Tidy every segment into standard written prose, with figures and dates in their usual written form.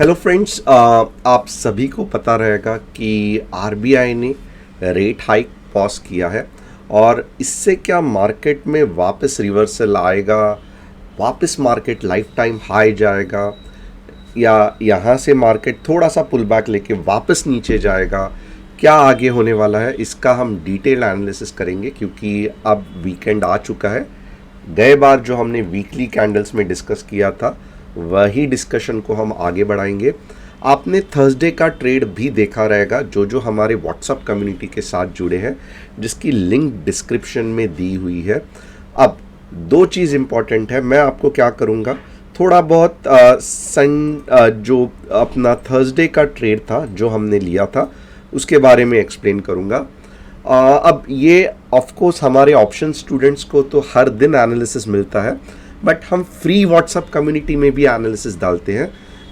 Hello friends, आप सभी को पता रहेगा कि आरबीआई ने रेट हाइक पॉज किया है और इससे क्या मार्केट में वापस रिवर्सल आएगा, वापस मार्केट लाइफ टाइम हाई जाएगा या यहाँ से मार्केट थोड़ा सा पुल बैक लेके वापस नीचे जाएगा, क्या आगे होने वाला है, इसका हम डिटेल एनालिसिस करेंगे क्योंकि अब वीकेंड आ चुका है। गए बार जो हमने वीकली कैंडल्स में डिस्कस किया था वही डिस्कशन को हम आगे बढ़ाएंगे। आपने थर्सडे का ट्रेड भी देखा रहेगा जो जो हमारे व्हाट्सएप कम्युनिटी के साथ जुड़े हैं, जिसकी लिंक डिस्क्रिप्शन में दी हुई है। अब दो चीज़ इम्पॉर्टेंट है, मैं आपको क्या करूँगा थोड़ा बहुत जो अपना थर्सडे का ट्रेड था जो हमने लिया था उसके बारे में एक्सप्लेन करूँगा। अब ये ऑफ कोर्स हमारे ऑप्शन स्टूडेंट्स को तो हर दिन एनालिसिस मिलता है, बट हम फ्री व्हाट्सएप कम्युनिटी में भी एनालिसिस डालते हैं।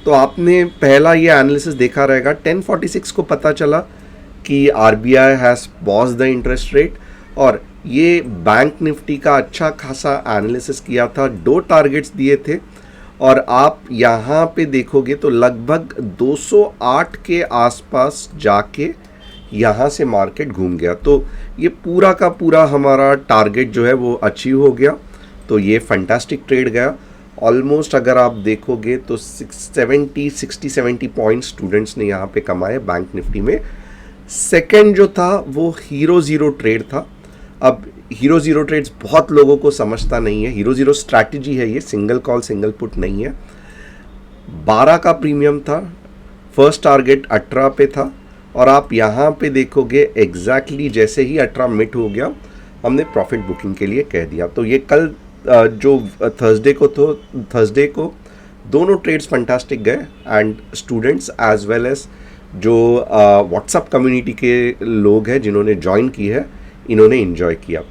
तो आपने पहला ये एनालिसिस देखा रहेगा, 10:46 को पता चला कि RBI has pause the interest rate और ये बैंक निफ्टी का अच्छा खासा एनालिसिस किया था, 2 टारगेट्स दिए थे और आप यहाँ पे देखोगे तो लगभग 208 के आसपास जाके यहाँ से मार्केट घूम गया। तो ये पूरा का पूरा हमारा टारगेट जो है वो अचीव हो गया। तो ये फैंटास्टिक ट्रेड गया। ऑलमोस्ट अगर आप देखोगे तो 60-70 पॉइंट स्टूडेंट्स ने यहाँ पे कमाए बैंक निफ्टी में। सेकंड जो था वो हीरो ज़ीरो ट्रेड था। अब हीरो ज़ीरो ट्रेड्स बहुत लोगों को समझता नहीं है, हीरो ज़ीरो स्ट्रैटेजी है, ये सिंगल कॉल सिंगल पुट नहीं है। 12 का प्रीमियम था, फर्स्ट टारगेट 18 पे था और आप यहाँ पे देखोगे एग्जैक्टली जैसे ही 18 मिट हो गया हमने प्रॉफिट बुकिंग के लिए कह दिया। तो ये कल जो थर्सडे को दोनों ट्रेड्स फंटास्टिक गए and students as well as जो व्हाट्सएप कम्युनिटी के लोग हैं जिन्होंने ज्वाइन की है, इन्होंने इन्जॉय किया।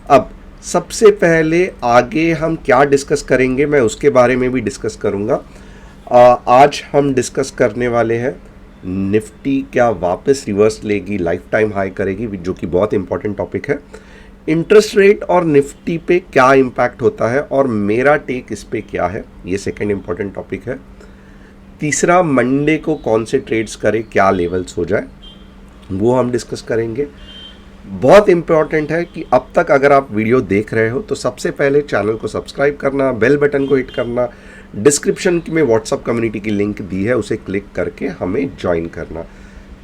अब सबसे पहले आगे हम क्या डिस्कस करेंगे मैं उसके बारे में भी डिस्कस करूँगा। आज हम डिस्कस करने वाले हैं निफ्टी क्या वापस रिवर्स लेगी, लाइफ टाइम हाई करेगी, जो कि बहुत इंपॉर्टेंट टॉपिक है। इंटरेस्ट रेट और निफ्टी पे क्या इम्पैक्ट होता है और मेरा टेक इस पे क्या है, ये सेकंड इम्पॉर्टेंट टॉपिक है। तीसरा, मंडे को कौन से ट्रेड्स करें, क्या लेवल्स हो जाए, वो हम डिस्कस करेंगे। बहुत इम्पॉर्टेंट है कि अब तक अगर आप वीडियो देख रहे हो तो सबसे पहले चैनल को सब्सक्राइब करना, बेल बटन को हिट करना, डिस्क्रिप्शन में व्हाट्सएप कम्युनिटी की लिंक दी है उसे क्लिक करके हमें ज्वाइन करना।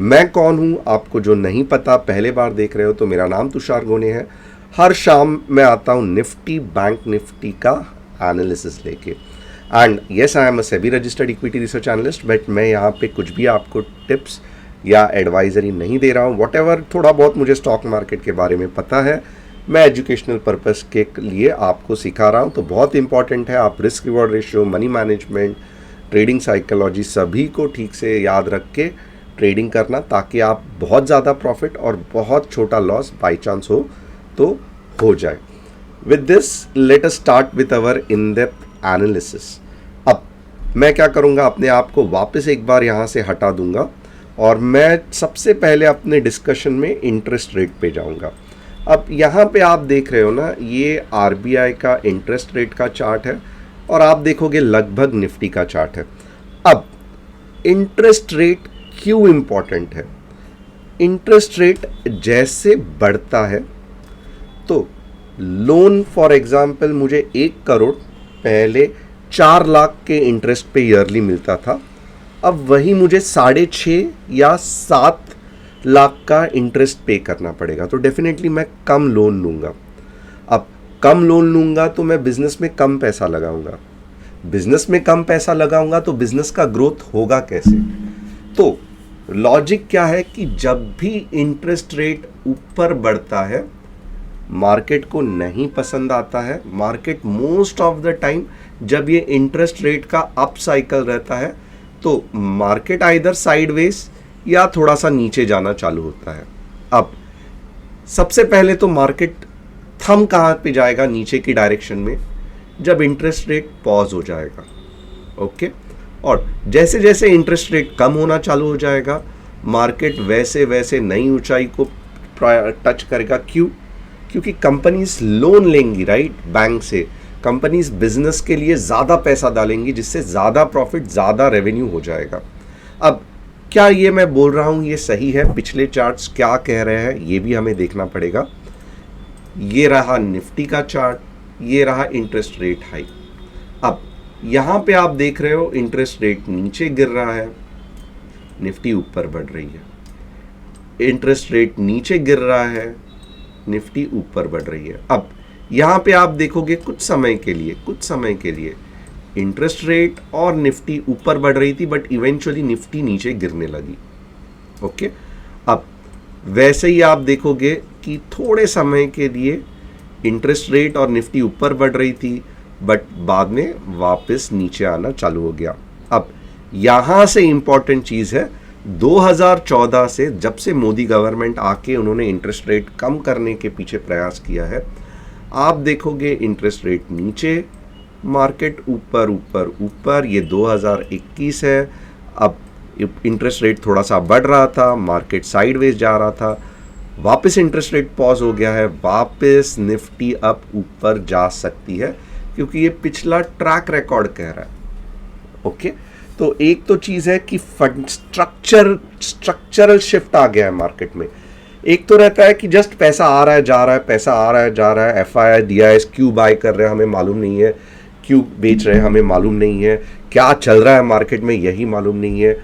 मैं कौन हूँ आपको जो नहीं पता, पहले बार देख रहे हो तो मेरा नाम तुषार गोने है। हर शाम मैं आता हूँ निफ्टी बैंक निफ्टी का एनालिसिस लेके and yes I am a SEBI registered equity research analyst, but मैं यहाँ पे कुछ भी आपको टिप्स या एडवाइजरी नहीं दे रहा हूँ। व्हाटएवर थोड़ा बहुत मुझे स्टॉक मार्केट के बारे में पता है मैं एजुकेशनल पर्पस के लिए आपको सिखा रहा हूँ। तो बहुत इंपॉर्टेंट है आप risk reward ratio, money management, trading psychology सभी को ठीक से याद रख के ट्रेडिंग करना ताकि आप बहुत ज़्यादा प्रॉफिट और बहुत छोटा लॉस बाई चांस तो हो जाए। With this let us start with our in depth analysis. अब मैं क्या करूँगा, अपने आप को वापस एक बार यहाँ से हटा दूंगा और मैं सबसे पहले अपने डिस्कशन में इंटरेस्ट रेट पे जाऊँगा। अब यहाँ पे आप देख रहे हो ना, ये आरबीआई का इंटरेस्ट रेट का चार्ट है और आप देखोगे लगभग निफ्टी का चार्ट है। अब इंटरेस्ट रेट क्यों इम्पॉर्टेंट है? इंटरेस्ट रेट जैसे बढ़ता है तो लोन फॉर एग्जांपल मुझे 1 करोड़ पहले 4 लाख के इंटरेस्ट पे ईयरली मिलता था, अब वही मुझे 6.5 या 7 लाख का इंटरेस्ट पे करना पड़ेगा। तो डेफिनेटली मैं कम लोन लूँगा। अब कम लोन लूँगा तो मैं बिजनेस में कम पैसा लगाऊंगा, बिजनेस में कम पैसा लगाऊंगा तो बिजनेस का ग्रोथ होगा कैसे? तो लॉजिक क्या है कि जब भी इंटरेस्ट रेट ऊपर बढ़ता है मार्केट को नहीं पसंद आता है। Market most of the time जब ये इंटरेस्ट रेट का अप साइकिल रहता है तो मार्केट आइदर साइडवेज या थोड़ा सा नीचे जाना चालू होता है। अब सबसे पहले तो मार्केट थम कहाँ पे जाएगा नीचे की डायरेक्शन में, जब इंटरेस्ट रेट पॉज हो जाएगा। ओके, और जैसे जैसे इंटरेस्ट रेट कम होना चालू हो जाएगा मार्केट वैसे वैसे नई ऊंचाई को टच करेगा। क्योंकि कंपनीज लोन लेंगी राइट बैंक से, कंपनीज बिजनेस के लिए ज़्यादा पैसा डालेंगी, जिससे ज़्यादा प्रॉफिट, ज़्यादा रेवेन्यू हो जाएगा। अब क्या ये मैं बोल रहा हूँ ये सही है? पिछले चार्ट्स क्या कह रहे हैं ये भी हमें देखना पड़ेगा। ये रहा निफ्टी का चार्ट, ये रहा इंटरेस्ट रेट हाइक। अब यहाँ पे आप देख रहे हो इंटरेस्ट रेट नीचे गिर रहा है, निफ्टी ऊपर बढ़ रही है। इंटरेस्ट रेट नीचे गिर रहा है, निफ्टी ऊपर बढ़ रही है। अब यहाँ पे आप देखोगे कुछ समय के लिए इंटरेस्ट रेट और निफ्टी ऊपर बढ़ रही थी, बट इवेंचुअली निफ्टी नीचे गिरने लगी। ओके, अब वैसे ही आप देखोगे कि थोड़े समय के लिए इंटरेस्ट रेट और निफ्टी ऊपर बढ़ रही थी, बट बाद में वापस नीचे आना चालू हो गया। अब यहाँ से इम्पॉर्टेंट चीज़ है, 2014 से जब से मोदी गवर्नमेंट आके उन्होंने इंटरेस्ट रेट कम करने के पीछे प्रयास किया है, आप देखोगे इंटरेस्ट रेट नीचे, मार्केट ऊपर ऊपर ऊपर। ये 2021 है। अब इंटरेस्ट रेट थोड़ा सा बढ़ रहा था, मार्केट साइडवेज जा रहा था, वापस इंटरेस्ट रेट पॉज हो गया है, वापस निफ्टी अब ऊपर जा सकती है, क्योंकि ये पिछला ट्रैक रिकॉर्ड कह रहा है। ओके, तो एक तो चीज़ है कि फंड स्ट्रक्चरल शिफ्ट आ गया है मार्केट में। एक तो रहता है कि जस्ट पैसा आ रहा है जा रहा है, पैसा आ रहा है जा रहा है, FII DIS क्यों बाय कर रहे हैं हमें मालूम नहीं है, क्यों बेच रहे हैं हमें मालूम नहीं है, क्या चल रहा है मार्केट में यही मालूम नहीं है।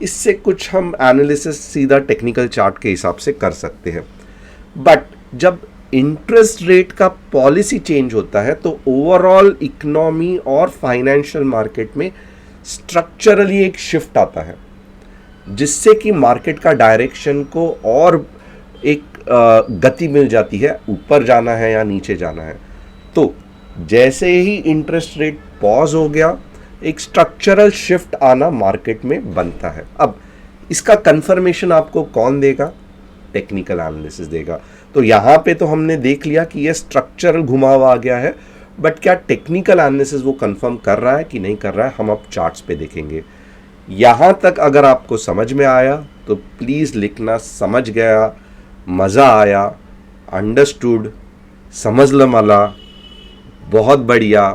इससे कुछ हम एनालिसिस सीधा टेक्निकल चार्ट के हिसाब से कर सकते हैं। बट जब इंटरेस्ट रेट का पॉलिसी चेंज होता है तो ओवरऑल इकोनॉमी और फाइनेंशियल मार्केट में स्ट्रक्चरली एक शिफ्ट आता है, जिससे कि मार्केट का डायरेक्शन को और एक गति मिल जाती है, ऊपर जाना है या नीचे जाना है। तो जैसे ही इंटरेस्ट रेट पॉज हो गया, एक स्ट्रक्चरल शिफ्ट आना मार्केट में बनता है। अब इसका कंफर्मेशन आपको कौन देगा? टेक्निकल एनालिसिस देगा। तो यहाँ पे तो हमने देख लिया कि ये स्ट्रक्चरल घुमाव आ गया है, बट क्या टेक्निकल एनालिसिस वो कंफर्म कर रहा है कि नहीं कर रहा है, हम अब चार्ट्स पे देखेंगे। यहाँ तक अगर आपको समझ में आया तो प्लीज़ लिखना समझ गया, मज़ा आया, अंडरस्टूड, समझ ल मला, बहुत बढ़िया,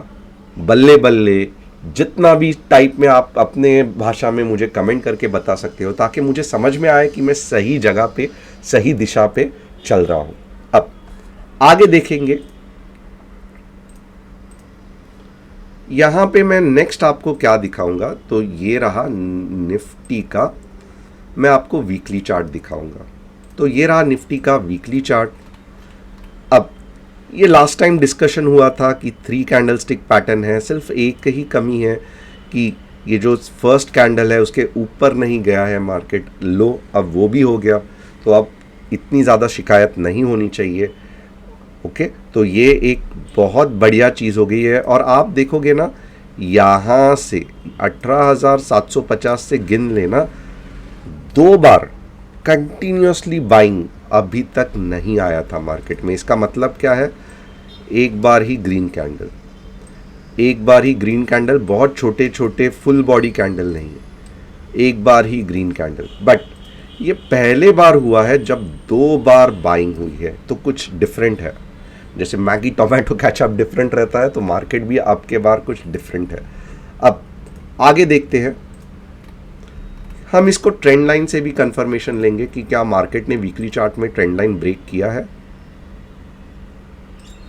बल्ले बल्ले, जितना भी टाइप में आप अपने भाषा में मुझे कमेंट करके बता सकते हो, ताकि मुझे समझ में आए कि मैं सही जगह पे, सही दिशा पे चल रहा हूँ। अब आगे देखेंगे। यहाँ पे मैं नेक्स्ट आपको क्या दिखाऊंगा, तो ये रहा निफ्टी का, मैं आपको वीकली चार्ट दिखाऊंगा। तो ये रहा निफ्टी का वीकली चार्ट। अब ये लास्ट टाइम डिस्कशन हुआ था कि 3 कैंडलस्टिक पैटर्न है, सिर्फ एक ही कमी है कि ये जो फर्स्ट कैंडल है उसके ऊपर नहीं गया है मार्केट लो, अब वो भी हो गया, तो अब इतनी ज़्यादा शिकायत नहीं होनी चाहिए। ओके, तो ये एक बहुत बढ़िया चीज़ हो गई है। और आप देखोगे ना, यहाँ से 18,750 से गिन लेना, 2 बार कंटिन्यूसली बाइंग अभी तक नहीं आया था मार्केट में। इसका मतलब क्या है? एक बार ही ग्रीन कैंडल, एक बार ही ग्रीन कैंडल, बहुत छोटे छोटे फुल बॉडी कैंडल नहीं है, एक बार ही ग्रीन कैंडल। बट ये पहले बार हुआ है जब 2 बार बाइंग हुई है, तो कुछ डिफरेंट है। जैसे मैगी टोमेटो केचप डिफरेंट रहता है, तो मार्केट भी आपके बार कुछ डिफरेंट है। अब आगे देखते हैं, हम इसको ट्रेंड लाइन से भी कंफर्मेशन लेंगे कि क्या मार्केट ने वीकली चार्ट में ट्रेंड लाइन ब्रेक किया है।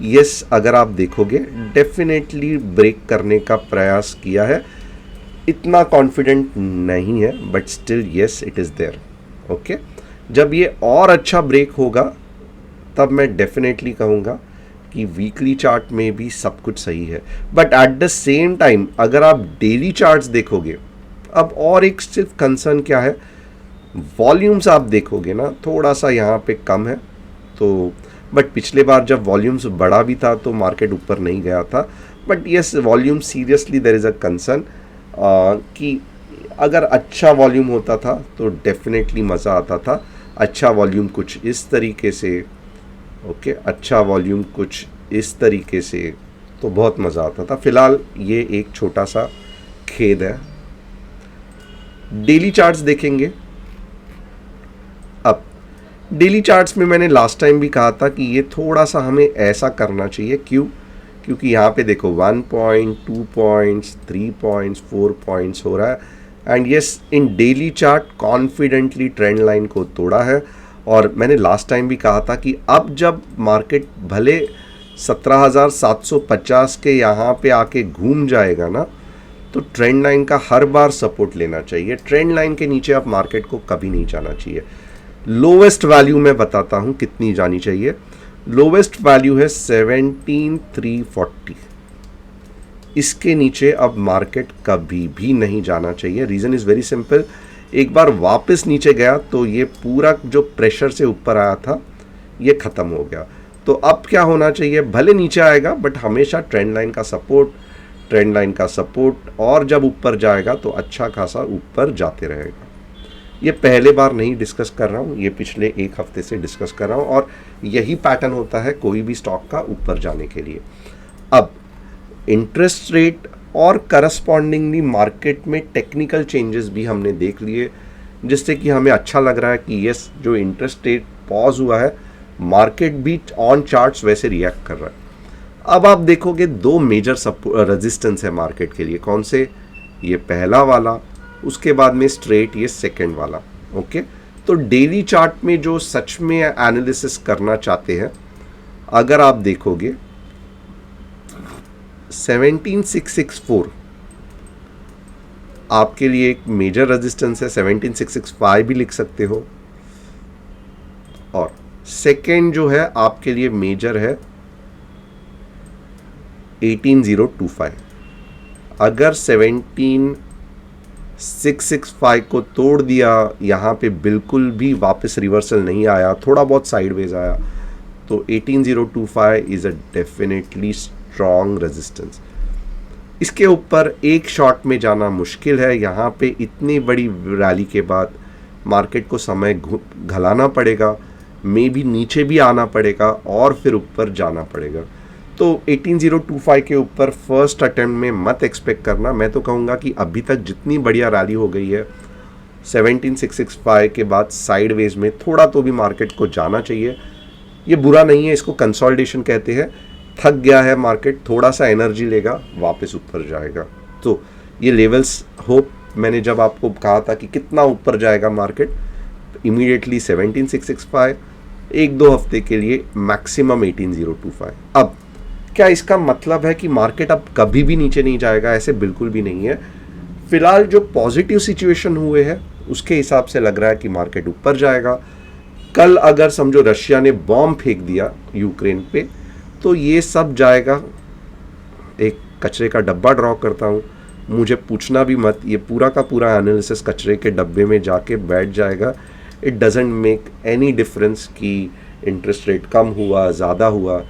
यस, अगर आप देखोगे डेफिनेटली ब्रेक करने का प्रयास किया है, इतना कॉन्फिडेंट नहीं है, but still yes it is there. Okay, जब ये और अच्छा ब्रेक होगा तब मैं डेफिनेटली कहूँगा कि वीकली चार्ट में भी सब कुछ सही है। But at the same time अगर आप डेली चार्ट्स देखोगे, अब और एक सिर्फ कंसर्न क्या है, वॉल्यूम्स आप देखोगे ना, थोड़ा सा यहाँ पे कम है। तो बट पिछले बार जब वॉल्यूम्स बढ़ा भी था तो मार्केट ऊपर नहीं गया था। But yes, volume seriously there is a concern कि अगर अच्छा वॉल्यूम होता था तो डेफिनेटली मज़ा आता था। अच्छा वॉल्यूम कुछ इस तरीके से, ओके, अच्छा वॉल्यूम कुछ इस तरीके से, तो बहुत मज़ा आता था। फ़िलहाल ये एक छोटा सा खेद है। डेली चार्ट्स देखेंगे। अब डेली चार्ट्स में मैंने लास्ट टाइम भी कहा था कि ये थोड़ा सा हमें ऐसा करना चाहिए। क्यों? क्योंकि यहाँ पे देखो 1 पॉइंट, 2 पॉइंट्स, 3 पॉइंट्स, 4 पॉइंट्स हो रहा है। And yes, in daily chart confidently trend line को तोड़ा है। और मैंने लास्ट टाइम भी कहा था कि अब जब मार्केट भले 17,750 के यहाँ पे आके घूम जाएगा ना, तो ट्रेंड लाइन का हर बार सपोर्ट लेना चाहिए। ट्रेंड लाइन के नीचे आप मार्केट को कभी नहीं जाना चाहिए। लोवेस्ट वैल्यू मैं बताता हूँ कितनी जानी चाहिए। लोवेस्ट वैल्यू है 17,340। इसके नीचे अब मार्केट कभी भी नहीं जाना चाहिए। रीज़न इज़ वेरी सिंपल, एक बार वापस नीचे गया तो ये पूरा जो प्रेशर से ऊपर आया था ये ख़त्म हो गया। तो अब क्या होना चाहिए, भले नीचे आएगा बट हमेशा ट्रेंड लाइन का सपोर्ट, ट्रेंड लाइन का सपोर्ट, और जब ऊपर जाएगा तो अच्छा खासा ऊपर जाते रहेगा। ये पहले बार नहीं डिस्कस कर रहा हूँ, ये पिछले एक हफ्ते से डिस्कस कर रहा हूँ, और यही पैटर्न होता है कोई भी स्टॉक का ऊपर जाने के लिए। अब इंटरेस्ट रेट और करस्पॉन्डिंगली मार्केट में टेक्निकल चेंजेस भी हमने देख लिए, जिससे कि हमें अच्छा लग रहा है कि यस, जो इंटरेस्ट रेट पॉज हुआ है, मार्केट भी ऑन चार्ट्स वैसे रिएक्ट कर रहा है। अब आप देखोगे दो मेजर रेजिस्टेंस है मार्केट के लिए। कौन से? ये पहला वाला, उसके बाद में स्ट्रेट ये सेकंड वाला। ओके, तो डेली चार्ट में जो सच में एनालिसिस करना चाहते हैं, अगर आप देखोगे 17,664 आपके लिए एक मेजर रेजिस्टेंस है। 17,665 भी लिख सकते हो, और सेकेंड जो है आपके लिए मेजर है 18,025। अगर 17,665 को तोड़ दिया, यहाँ पे बिल्कुल भी वापस रिवर्सल नहीं आया, थोड़ा बहुत साइडवेज आया, तो 18,025 is a definitely strong resistance. इसके ऊपर एक शॉट में जाना मुश्किल है। यहाँ पे इतनी बड़ी रैली के बाद मार्केट को समय घलाना पड़ेगा, मे भी नीचे भी आना पड़ेगा और फिर ऊपर जाना पड़ेगा। तो 18,025 के ऊपर फर्स्ट अटेम्प्ट में मत एक्सपेक्ट करना। मैं तो कहूँगा कि अभी तक जितनी बढ़िया रैली हो गई है, 17,665 के बाद साइडवेज में थोड़ा तो भी मार्केट को जाना चाहिए। ये बुरा नहीं है, इसको कंसोलिडेशन कहते हैं। थक गया है मार्केट, थोड़ा सा एनर्जी लेगा, वापस ऊपर जाएगा। तो ये लेवल्स होप मैंने जब आपको कहा था कि कितना ऊपर जाएगा मार्केट, इमीडिएटली 17,665, एक दो हफ्ते के लिए मैक्सिमम 18,025। अब क्या इसका मतलब है कि मार्केट अब कभी भी नीचे नहीं जाएगा? ऐसे बिल्कुल भी नहीं है। फिलहाल जो पॉजिटिव सिचुएशन हुए हैं उसके हिसाब से लग रहा है कि मार्केट ऊपर जाएगा। कल अगर समझो रशिया ने बॉम्ब फेंक दिया यूक्रेन पे, तो ये सब जाएगा, एक कचरे का डब्बा ड्रॉ करता हूँ, मुझे पूछना भी मत, ये पूरा का पूरा एनालिसिस कचरे के डब्बे में जाके बैठ जाएगा। It doesn't make any difference कि इंटरेस्ट रेट कम हुआ, ज़्यादा हुआ,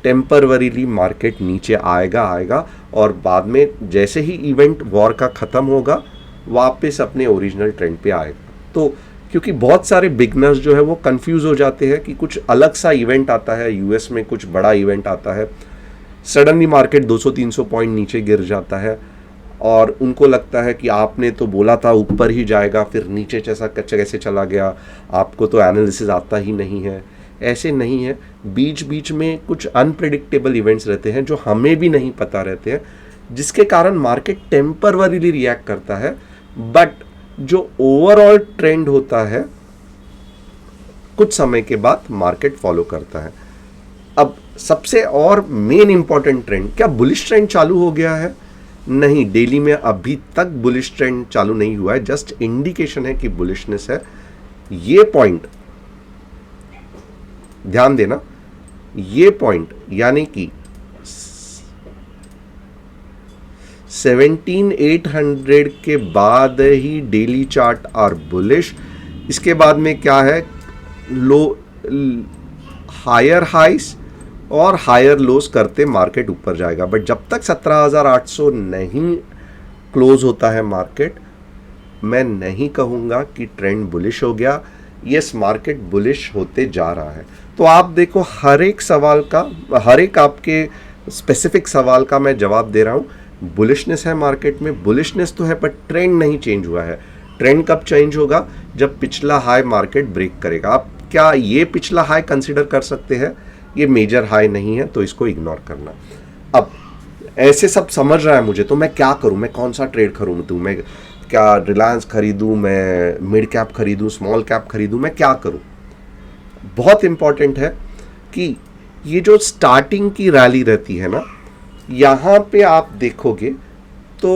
टेम्परवरीली मार्केट नीचे आएगा और बाद में जैसे ही इवेंट वॉर का ख़त्म होगा वापस अपने ओरिजिनल ट्रेंड पे आएगा। तो क्योंकि बहुत सारे बिगनर्स जो है वो कंफ्यूज हो जाते हैं कि कुछ अलग सा इवेंट आता है, यूएस में कुछ बड़ा इवेंट आता है, सडनली मार्केट 200-300 पॉइंट नीचे गिर जाता है और उनको लगता है कि आपने तो बोला था ऊपर ही जाएगा, फिर नीचे कैसे चला गया, आपको तो एनालिसिस आता ही नहीं है। ऐसे नहीं है, बीच बीच में कुछ अनप्रेडिक्टेबल इवेंट्स रहते हैं जो हमें भी नहीं पता रहते हैं, जिसके कारण मार्केट टेम्परवरीली रिएक्ट करता है, बट जो ओवरऑल ट्रेंड होता है कुछ समय के बाद मार्केट फॉलो करता है। अब सबसे और मेन इंपॉर्टेंट ट्रेंड, क्या बुलिश ट्रेंड चालू हो गया है? नहीं, डेली में अभी तक बुलिश ट्रेंड चालू नहीं हुआ है, जस्ट इंडिकेशन है कि बुलिशनेस है। ये पॉइंट ध्यान देना, ये पॉइंट यानी कि 17,800 के बाद ही डेली चार्ट आर बुलिश। इसके बाद में क्या है, लो हायर हाइस और हायर लोस करते मार्केट ऊपर जाएगा। बट जब तक 17,800 नहीं क्लोज होता है मार्केट, मैं नहीं कहूँगा कि ट्रेंड बुलिश हो गया। यस, मार्केट बुलिश होते जा रहा है। तो आप देखो, हर एक सवाल का, हर एक आपके स्पेसिफिक सवाल का मैं जवाब दे रहा हूँ। बुलिशनेस है मार्केट में, बुलिशनेस तो है, पर ट्रेंड नहीं चेंज हुआ है। ट्रेंड कब चेंज होगा? जब पिछला हाई मार्केट ब्रेक करेगा। आप क्या ये पिछला हाई कंसिडर कर सकते हैं? ये मेजर हाई नहीं है, तो इसको इग्नोर करना। अब ऐसे सब समझ रहा है मुझे, तो मैं क्या करूं, मैं कौन सा ट्रेड खरीदूं, मैं क्या रिलायंस खरीदूं, मैं मिड कैप खरीदूं, स्मॉल कैप खरीदूं, मैं क्या करूं। बहुत इंपॉर्टेंट है कि ये जो स्टार्टिंग की रैली रहती है ना, यहाँ पे आप देखोगे तो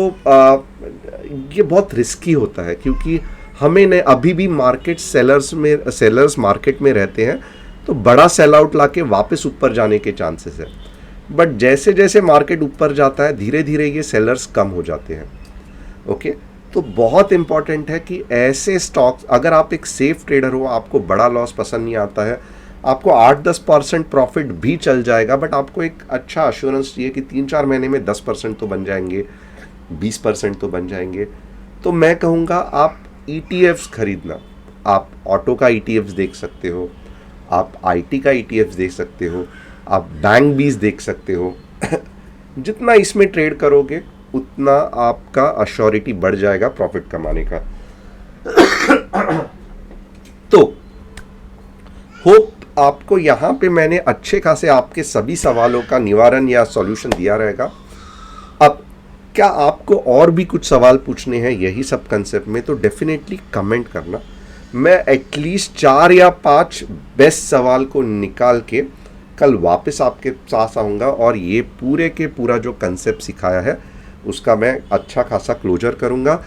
ये बहुत रिस्की होता है, क्योंकि हमें ने अभी भी मार्केट सेलर्स मार्केट में रहते हैं, तो बड़ा सेल आउट लाके वापस ऊपर जाने के चांसेस है। बट जैसे जैसे मार्केट ऊपर जाता है, धीरे धीरे ये सेलर्स कम हो जाते हैं। ओके, तो बहुत इंपॉर्टेंट है कि ऐसे स्टॉक्स, अगर आप एक सेफ ट्रेडर हो, आपको बड़ा लॉस पसंद नहीं आता है, आपको 8-10% प्रॉफिट भी चल जाएगा, बट आपको एक अच्छा अश्योरेंस चाहिए कि 3-4 महीने में 10% तो बन जाएंगे, 20% तो बन जाएंगे, तो मैं कहूँगा आप ETFs खरीदना। आप ऑटो का ETFs देख सकते हो, आप IT का ETFs देख सकते हो, आप बैंक बीज देख सकते हो। जितना इसमें ट्रेड करोगे उतना आपका अश्योरिटी बढ़ जाएगा प्रॉफिट कमाने का। तो होप आपको यहाँ पे मैंने अच्छे खासे आपके सभी सवालों का निवारण या सॉल्यूशन दिया रहेगा। अब क्या आपको और भी कुछ सवाल पूछने हैं यही सब कंसेप्ट में, तो डेफिनेटली कमेंट करना। मैं एटलीस्ट 4 या 5 बेस्ट सवाल को निकाल के कल वापस आपके साथ आऊँगा, और ये पूरे के पूरा जो कंसेप्ट सिखाया है उसका मैं अच्छा खासा क्लोजर करूँगा।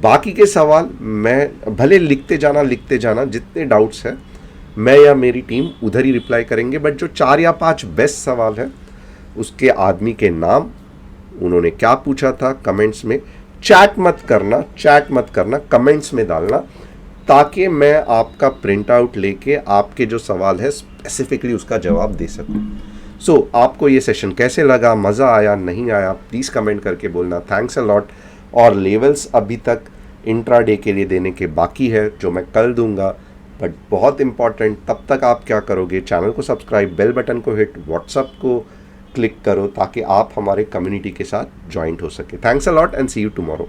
बाकी के सवाल मैं भले लिखते जाना, जितने डाउट्स हैं मैं या मेरी टीम उधर ही रिप्लाई करेंगे, बट जो 4 या 5 बेस्ट सवाल है उसके आदमी के नाम, उन्होंने क्या पूछा था, कमेंट्स में चैट मत करना, कमेंट्स में डालना, ताकि मैं आपका प्रिंट आउट लेके आपके जो सवाल है स्पेसिफिकली उसका जवाब दे सकूं। सो आपको ये सेशन कैसे लगा, मज़ा आया नहीं आया, प्लीज़ कमेंट करके बोलना। Thanks a lot. और लेवल्स अभी तक इंट्राडे के लिए देने के बाकी है, जो मैं कल दूंगा, बट बहुत इंपॉर्टेंट, तब तक आप क्या करोगे, चैनल को सब्सक्राइब, बेल बटन को हिट, व्हाट्सअप को क्लिक करो, ताकि आप हमारे कम्युनिटी के साथ ज्वाइंट हो सके। Thanks a lot and see you tomorrow.